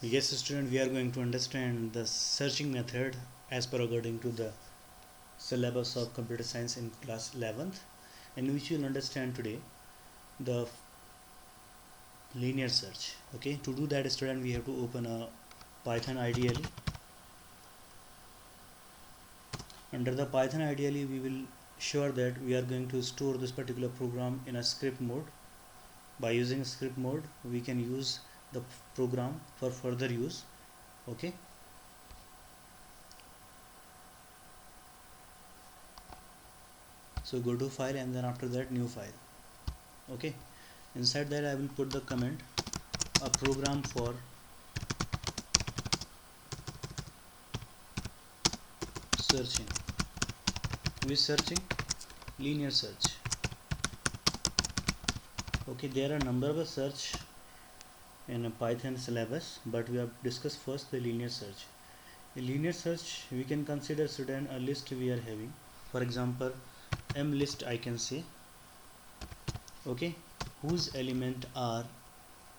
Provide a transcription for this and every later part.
Yes, student, we are going to understand the searching method as per according to the syllabus of computer science in class 11th, in which you will understand today the linear search. Okay, to do that, student, we have to open a Python ideally. Under the Python ideally, we will sure that we are going to store this particular program in a script mode. By using script mode, we can use the program for further use. Okay. So go to file and then after that new file. Okay, inside that I will put the comment a program for searching. Which searching? Linear search. Okay, there are number of search in a Python syllabus, but we have discussed first the linear search. A linear search, we can consider certain a list we are having. For example, M list I can say. Okay, whose element are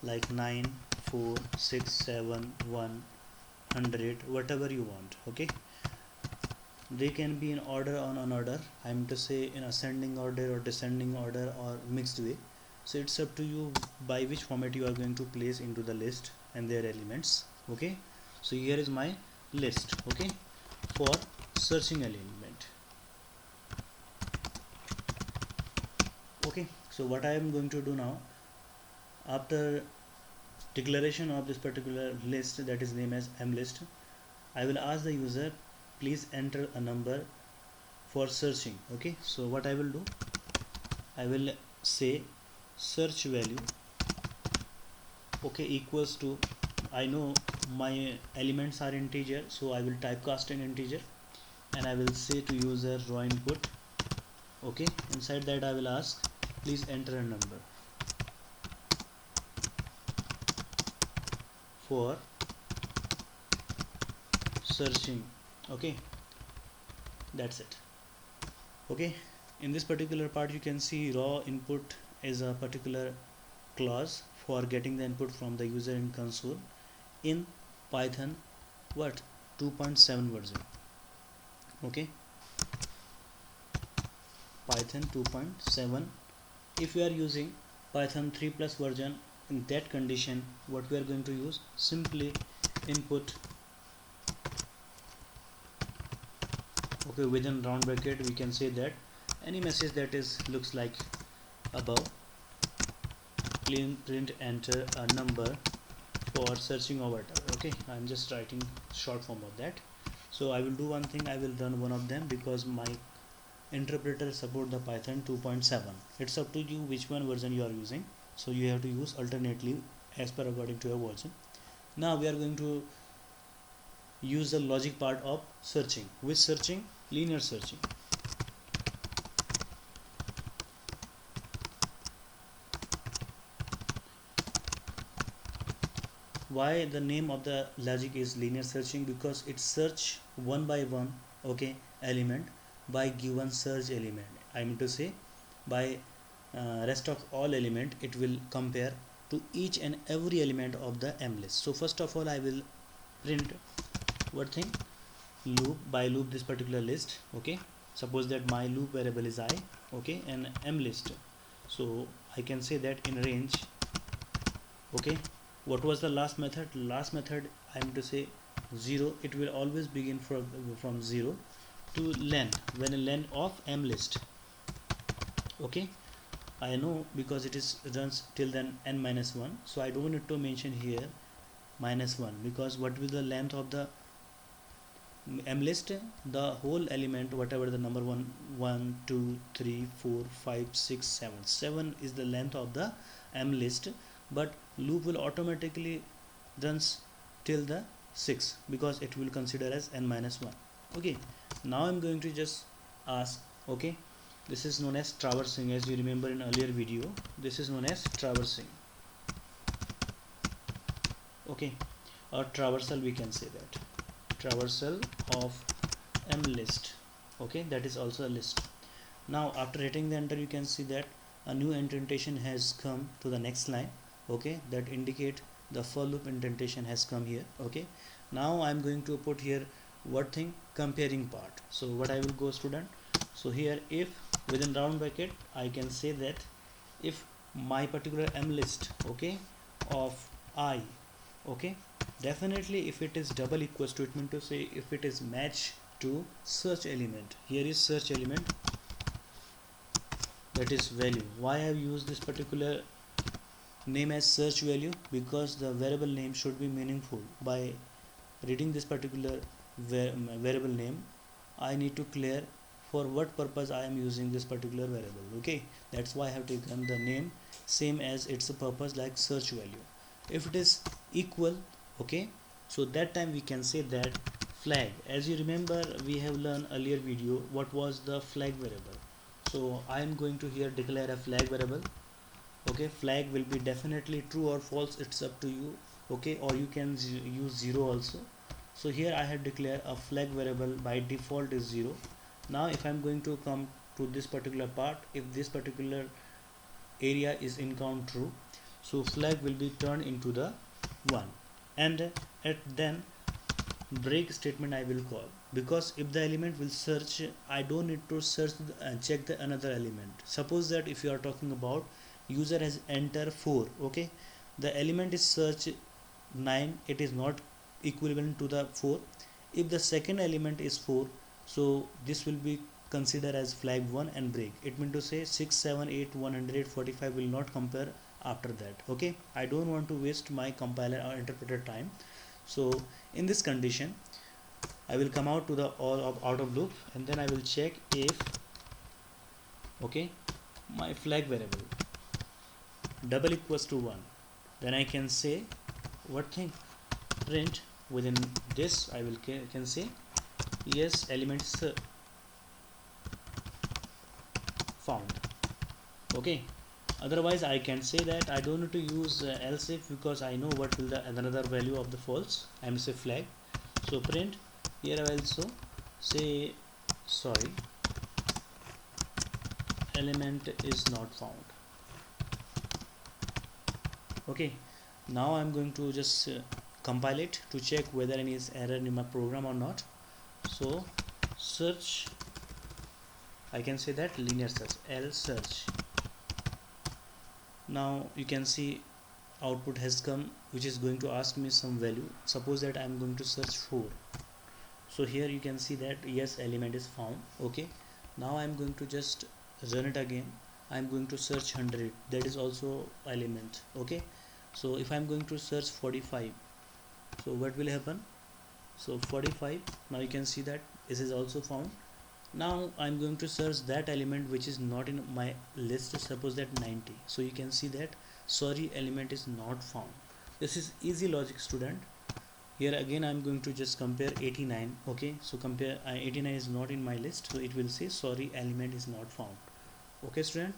like 9, 4, 6, 7, 1, 100, whatever you want. Okay, they can be in order or unorder. I'm to say in ascending order or descending order or mixed way. So it's up to you by which format you are going to place into the list and their elements. Okay, so here is my list. Okay, for searching element. Okay, so what I am going to do now, after declaration of this particular list that is named as mlist, I will ask the user please enter a number for searching. Okay, so what I will do, I will say search value, okay, equals to, I know my elements are integer, so I will typecast an integer and I will say to user raw input. Okay, inside that I will ask please enter a number for searching. Okay, that's it. Okay, in this particular part you can see raw input is a particular clause for getting the input from the user in console in Python what 2.7 version. Okay, Python 2.7. if we are using Python 3 plus version, in that condition what we are going to use, simply input, okay, within round bracket we can say that any message that is looks like above, print enter a number for searching or whatever. Okay, I'm just writing short form of that. So I will do one thing, I will run one of them because my interpreter support the Python 2.7. it's up to you which one version you are using, so you have to use alternately as per according to your version. Now we are going to use the logic part of searching. Which searching? Linear searching. Why the name of the logic is linear searching? Because it search one by one, okay, element by given search element. I mean to say by rest of all element it will compare to each and every element of the M list. So first of all I will print what thing, loop, by loop this particular list. Okay, suppose that my loop variable is I, okay, and M list, so I can say that in range. Okay, what was the last method? Last method I am to say 0, it will always begin from 0 to len, when a len of M list. Okay, I know because it is runs till then n minus 1, so I don't need to mention here minus 1, because what will the length of the M list, the whole element whatever the number 1 2 3 4 5 6 7, 7 is the length of the M list, but loop will automatically runs till the 6 because it will consider as n minus 1. Okay, now I'm going to just ask, okay, this is known as traversing, as you remember in earlier video, this is known as traversing. Okay, or traversal we can say that, traversal of M list. Okay, that is also a list. Now after hitting the enter you can see that a new indentation has come to the next line, okay, that indicate the for loop indentation has come here. Okay, now I'm going to put here what thing, comparing part. So what I will go, student, so here if within round bracket I can say that if my particular m list, okay, of I, okay, definitely if it is double equals to, it means to say if it is match to search element, here is search element, that is value. Why I have used this particular name as search value? Because the variable name should be meaningful. By reading this particular variable name, I need to clear for what purpose I am using this particular variable. Okay, that's why I have taken the name same as its a purpose, like search value. If it is equal, okay, so that time we can say that flag. As you remember, we have learned earlier video what was the flag variable. So I am going to here declare a flag variable. Okay, flag will be definitely true or false, it's up to you. Okay, or you can use 0 also. So here I have declared a flag variable, by default is 0. Now if I'm going to come to this particular part, if this particular area is in count true, so flag will be turned into the 1, and at then break statement I will call, because if the element will search, I don't need to search check the another element. Suppose that if you are talking about user has entered 4, okay, the element is search 9, it is not equivalent to the 4. If the second element is 4, so this will be considered as flag 1 and break. It means to say 6 7 8 145 will not compare after that. Okay, I don't want to waste my compiler or interpreter time. So in this condition I will come out to the all of out of loop, and then I will check if, okay, my flag variable double equals to 1, then I can say what thing, print within this I will can say yes, element is found. Okay, otherwise I can say that I don't need to use else if, because I know what will the another value of the false. I am say flag. So print, here I will also say sorry, element is not found. Okay, now I'm going to just compile it to check whether any is error in my program or not. So search, I can say that linear search, L search. Now you can see output has come, which is going to ask me some value. Suppose that I'm going to search 4. So here you can see that yes, element is found. Okay, now I'm going to just run it again. I'm going to search 100, that is also element. Okay, so if I'm going to search 45, so what will happen? So 45, now you can see that this is also found. Now I'm going to search that element which is not in my list, suppose that 90. So you can see that sorry, element is not found. This is easy logic, student. Here again I'm going to just compare 89. Okay, so compare 89 is not in my list, so it will say sorry, element is not found. Okay, student.